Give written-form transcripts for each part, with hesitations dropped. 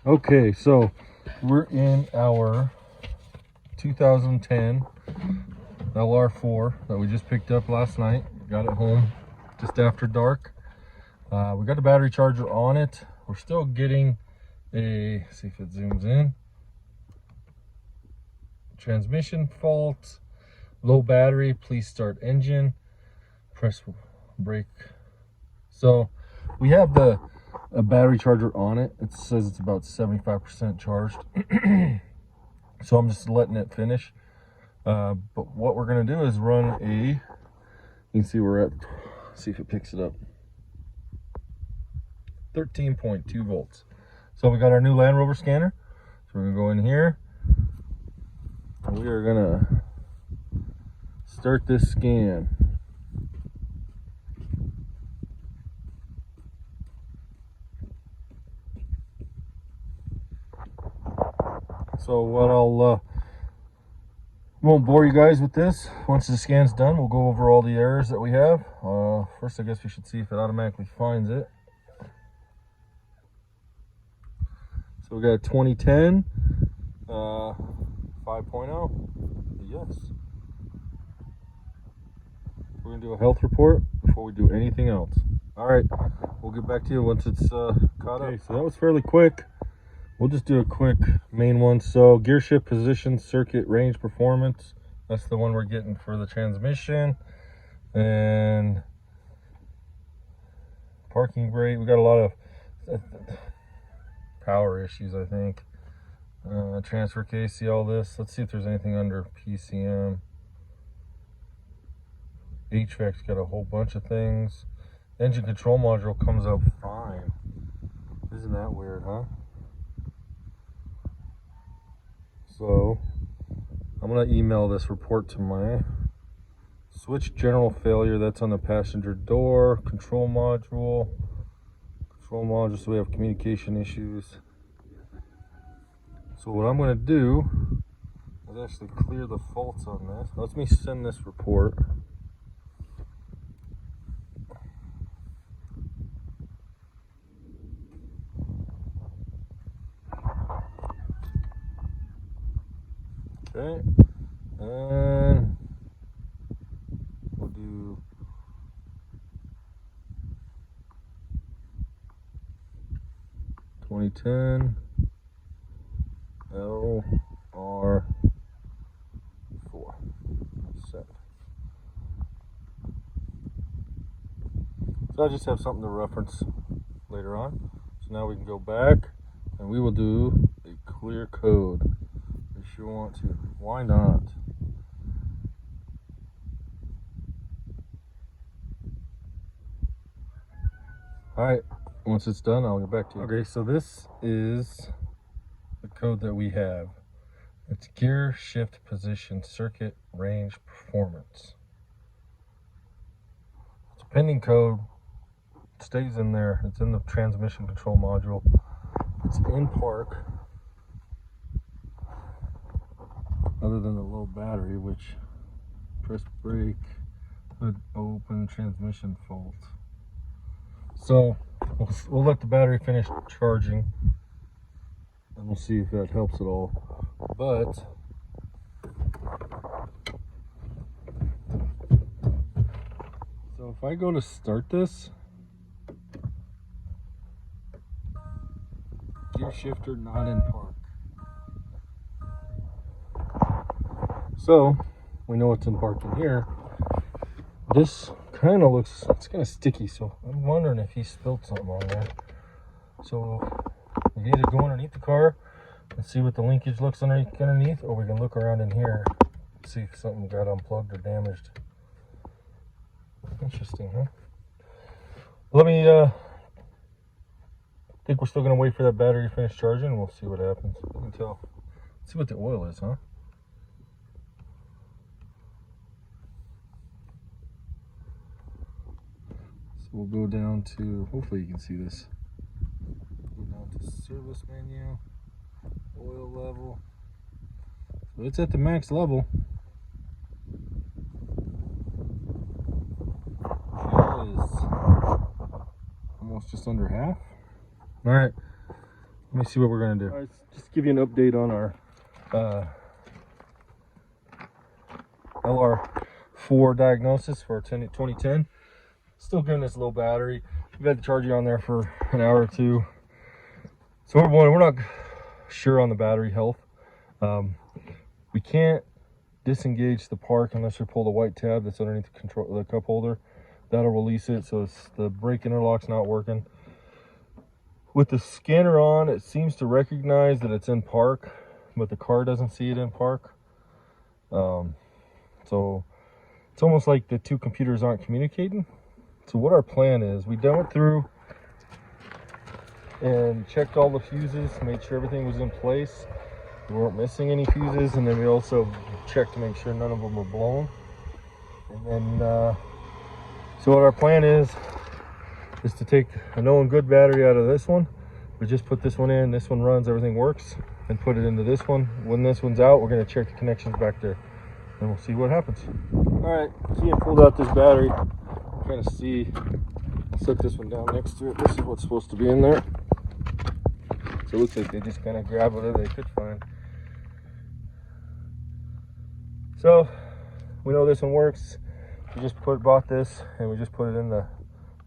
Okay, so we're in our 2010 LR4 that we just picked up last night. Got it home just after dark. We got a battery charger on it. We're still getting a, see if it zooms in, transmission fault, low battery, please start engine, press brake. So we have a battery charger on it. It says it's about 75% charged. So I'm just letting it finish. But what we're gonna do is run a, you can see we're at, see if it picks it up, 13.2 volts. So we got our new Land Rover scanner. So we're gonna go in here and we are gonna start this scan. So what I'll won't bore you guys with this. Once the scan's done, we'll go over all the errors that we have. First, I guess we should see if it automatically finds it. So we got a 2010 5.0. Yes. We're gonna do a health report before we do anything else. All right, we'll get back to you once it's caught up. So that was fairly quick. We'll just do a quick main one. So Gearshift Position, circuit range performance. That's the one we're getting for the transmission. And parking brake. We got a lot of power issues, I think. Transfer case, see all this. Let's see if there's anything under PCM. HVAC's got a whole bunch of things. Engine control module comes up fine. Isn't that weird, huh? So I'm gonna email this report to my switch general failure. That's on the passenger door, control module, so we have communication issues. So what I'm gonna do is actually clear the faults on this. Let me send this report. Okay, and we'll do (2010) LR4 set. So I just have something to reference later on. So now we can go back and we will do a clear code. If you want to, why not? All right, once it's done, I'll get back to you. Okay, so this is the code that we have. It's Gearshift Position, circuit range performance. It's a pending code. It stays in there. It's in the transmission control module. It's in park. Other than the low battery, which press brake, hood open, transmission fault. So we'll let the battery finish charging and we'll see if that helps at all. But so if I go to start this, gear shifter not in park. So we know it's in park in here. This kind of looks, it's kind of sticky, so I'm wondering if he spilled something on there. So we either go underneath the car and see what the linkage looks underneath, or we can look around in here and see if something got unplugged or damaged. Interesting, huh? Let me think we're still gonna wait for that battery to finish charging and we'll see what happens. You can tell. Let's see what the oil is, huh? We'll go down to, hopefully you can see this. Go down to service menu, oil level. So it's at the max level. It is almost just under half. All right, let me see what we're gonna do. All right, just give you an update on our LR4 diagnosis for 2010. Still giving this low battery. We've had the charger on there for an hour or two. So we're not sure on the battery health. We can't disengage the park unless we pull the white tab that's underneath the cup holder. That'll release it, so the brake interlock's not working. With the scanner on, it seems to recognize that it's in park, but the car doesn't see it in park. So it's almost like the two computers aren't communicating. So what our plan is, we went through and checked all the fuses, made sure everything was in place. We weren't missing any fuses, and then we also checked to make sure none of them were blown. And then, so what our plan is to take a known good battery out of this one. We just put this one in, this one runs, everything works, and put it into this one. When this one's out, we're gonna check the connections back there, and we'll see what happens. All right, Kian pulled out this battery. Kind of see, set this one down next to it. This is what's supposed to be in there. So it looks like they just kind of grabbed whatever they could find. So we know this one works. We just bought this, and we just put it in the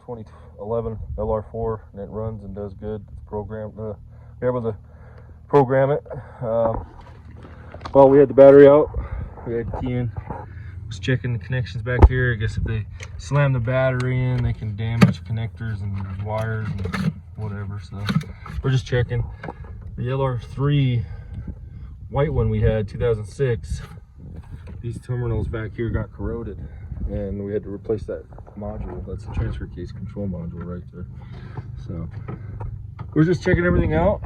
2011 LR4, and it runs and does good. It's programmed. We're able to program it. While we had the battery out, we had Kian was checking the connections back here. I guess if they slam the battery in, they can damage connectors and wires and whatever. So we're just checking. The LR3 white one we had, 2006, these terminals back here got corroded, and we had to replace that module. That's the transfer case control module right there. So we're just checking everything out.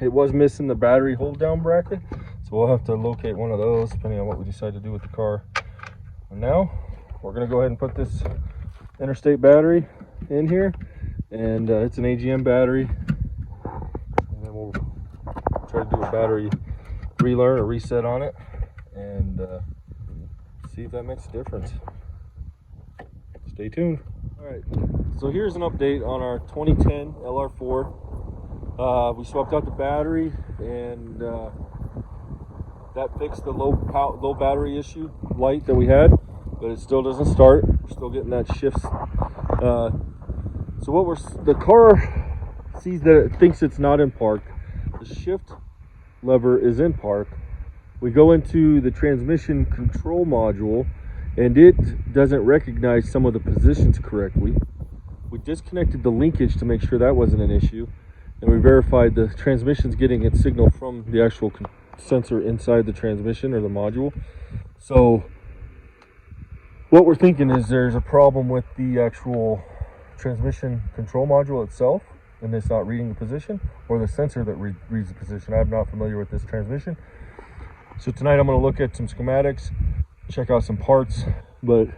It was missing the battery hold down bracket, so we'll have to locate one of those depending on what we decide to do with the car. And now we're gonna go ahead and put this interstate battery in here, and it's an AGM battery, and then we'll try to do a battery relearn or reset on it, and see if that makes a difference. Stay tuned. All right, so here's an update on our 2010 LR4. We swapped out the battery, and that fixed the low battery issue light that we had, but it still doesn't start. We're still getting that shift. So the car sees that it thinks it's not in park. The shift lever is in park. We go into the transmission control module, and it doesn't recognize some of the positions correctly. We disconnected the linkage to make sure that wasn't an issue, and we verified the transmission's getting its signal from the actual sensor inside the transmission or the module. So what we're thinking is there's a problem with the actual transmission control module itself, and it's not reading the position, or the sensor that reads the position. I'm not familiar with this transmission. So tonight I'm going to look at some schematics, check out some parts, but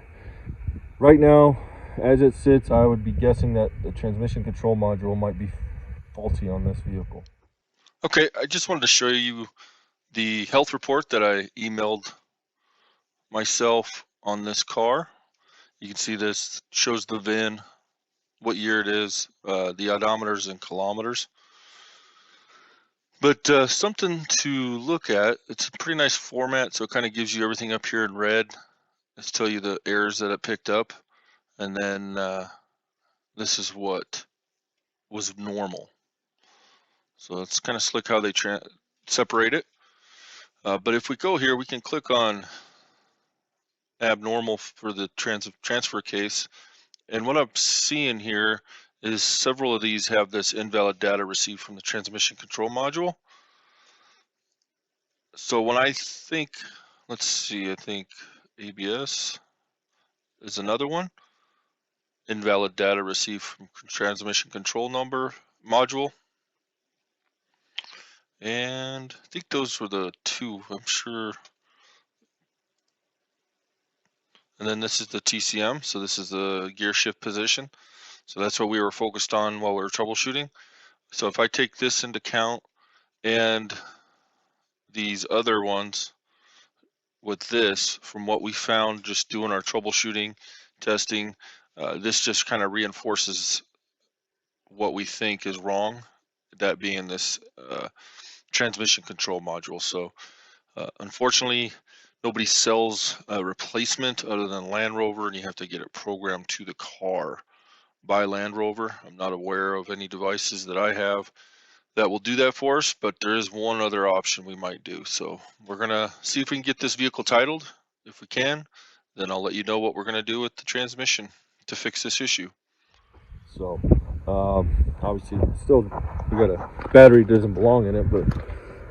right now, as it sits, I would be guessing that the transmission control module might be faulty on this vehicle. Okay, I just wanted to show you the health report that I emailed myself on this car. You can see this shows the VIN, what year it is, the odometers in kilometers. But something to look at, it's a pretty nice format, so it kind of gives you everything up here in red. Let's tell you the errors that it picked up, and then this is what was normal. So it's kind of slick how they separate it. But if we go here, we can click on abnormal for the transfer case. And what I'm seeing here is several of these have this invalid data received from the transmission control module. So when I think, let's see, I think ABS is another one. Invalid data received from transmission control module. And I think those were the two, I'm sure. And then this is the TCM, so this is the Gearshift Position. So that's what we were focused on while we were troubleshooting. So if I take this into account and these other ones with this, from what we found just doing our troubleshooting, testing, this just kind of reinforces what we think is wrong. that being this transmission control module. So unfortunately, nobody sells a replacement other than Land Rover, and you have to get it programmed to the car by Land Rover. I'm not aware of any devices that I have that will do that for us, but there is one other option we might do. So we're gonna see if we can get this vehicle titled. If we can, then I'll let you know what we're gonna do with the transmission to fix this issue. So obviously still we got a battery doesn't belong in it, but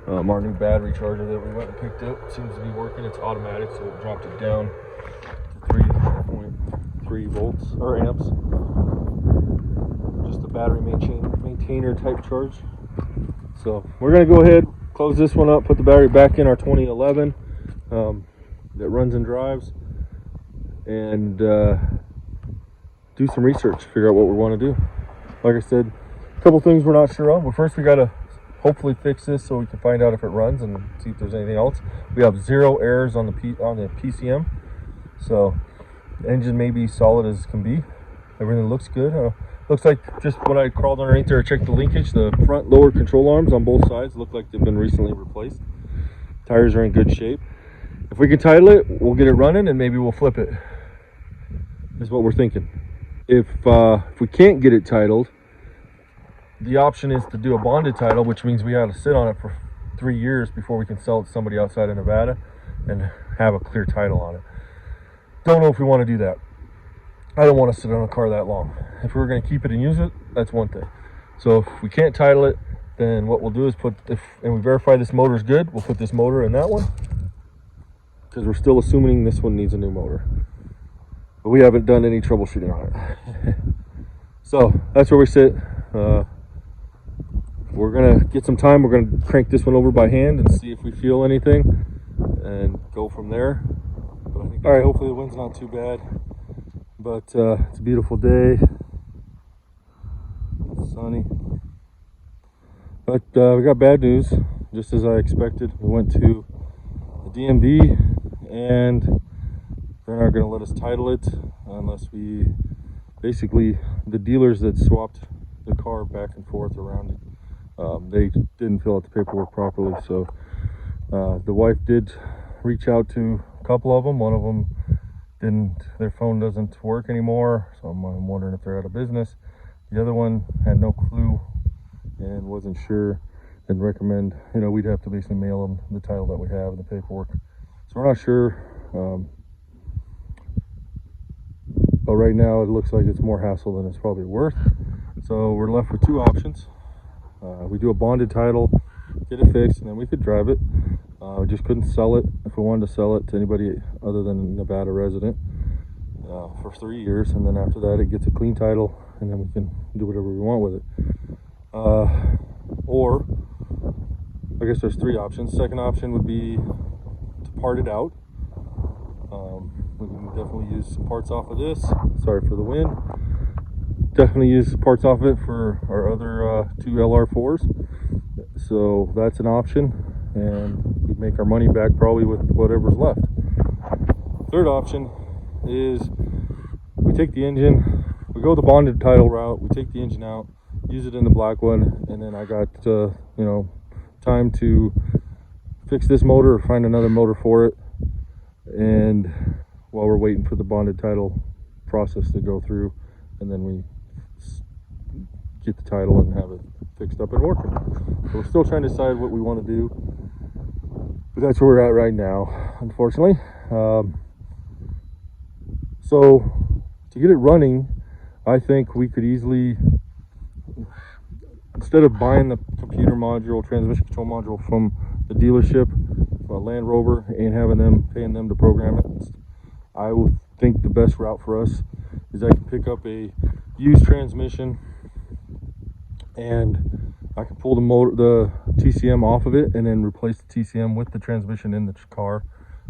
our new battery charger that we went and picked up seems to be working. It's automatic, so it dropped it down to 3.3 volts or amps. Just a battery maintainer type charge. So we're gonna go ahead, close this one up, put the battery back in our 2011 that runs and drives, and do some research, figure out what we want to do. Like I said, a couple things we're not sure of, but first we got to hopefully fix this so we can find out if it runs and see if there's anything else. We have 0 errors on the PCM, so the engine may be solid as can be. Everything looks good. Looks like, just when I crawled underneath there, I checked the linkage. The front lower control arms on both sides look like they've been recently replaced. Tires are in good shape. If we can title it, we'll get it running and maybe we'll flip it, is what we're thinking. If we can't get it titled, the option is to do a bonded title, which means we have to sit on it for 3 years before we can sell it to somebody outside of Nevada and have a clear title on it. Don't know if we want to do that. I don't want to sit on a car that long. If we're going to keep it and use it, that's one thing. So if we can't title it, then what we'll do is and we verify this motor is good, we'll put this motor in that one, because we're still assuming this one needs a new motor. But we haven't done any troubleshooting on it. So that's where we sit. We're gonna get some time. We're gonna crank this one over by hand and see if we feel anything and go from there. All right, hopefully the wind's not too bad, but it's a beautiful day. It's sunny, but we got bad news, just as I expected. We went to the DMV and they're not going to let us title it unless we, basically, the dealers that swapped the car back and forth around it, they didn't fill out the paperwork properly. So the wife did reach out to a couple of them. One of them didn't, their phone doesn't work anymore, so I'm wondering if they're out of business. The other one had no clue and wasn't sure, and recommend, we'd have to basically mail them the title that we have and the paperwork. So we're not sure. But right now it looks like it's more hassle than it's probably worth. So we're left with 2 options. We do a bonded title, get it fixed, and then we could drive it. We just couldn't sell it if we wanted to sell it to anybody other than a Nevada resident for 3 years. And then after that it gets a clean title, and then we can do whatever we want with it. Or, I guess there's 3 options. Second option would be to part it out. We can definitely use some parts off of this. Sorry for the wind. Definitely use parts off of it for our other 2 LR4s. So that's an option, and we make our money back probably with whatever's left. Third option is we take the engine, we go the bonded title route, we take the engine out, use it in the black one, and then I got time to fix this motor or find another motor for it. And while we're waiting for the bonded title process to go through, and then we get the title and have it fixed up and working. So we're still trying to decide what we want to do, but that's where we're at right now, unfortunately. So to get it running, I think we could easily, instead of buying the computer module, transmission control module from the dealership, Land Rover, and paying them to program it, I would think the best route for us is I can pick up a used transmission and I can pull the TCM off of it and then replace the TCM with the transmission in the car.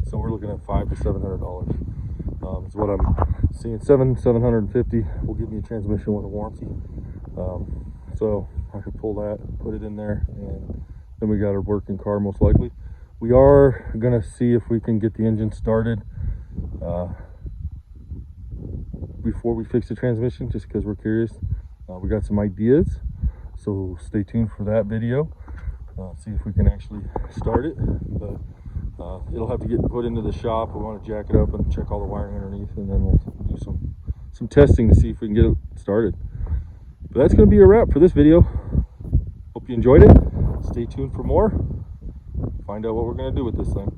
So we're looking at $500 to $700. Is what I'm seeing. $750 will give me a transmission with a warranty. So I could pull that, put it in there, and then we got a working car most likely. We are gonna see if we can get the engine started before we fix the transmission, just because we're curious. We got some ideas, So stay tuned for that video. See if we can actually start it. But it'll have to get put into the shop. We want to jack it up and check all the wiring underneath, and then we'll do some testing to see if we can get it started. But that's going to be a wrap for this video. Hope you enjoyed it. Stay tuned for more. Find out what we're going to do with this thing.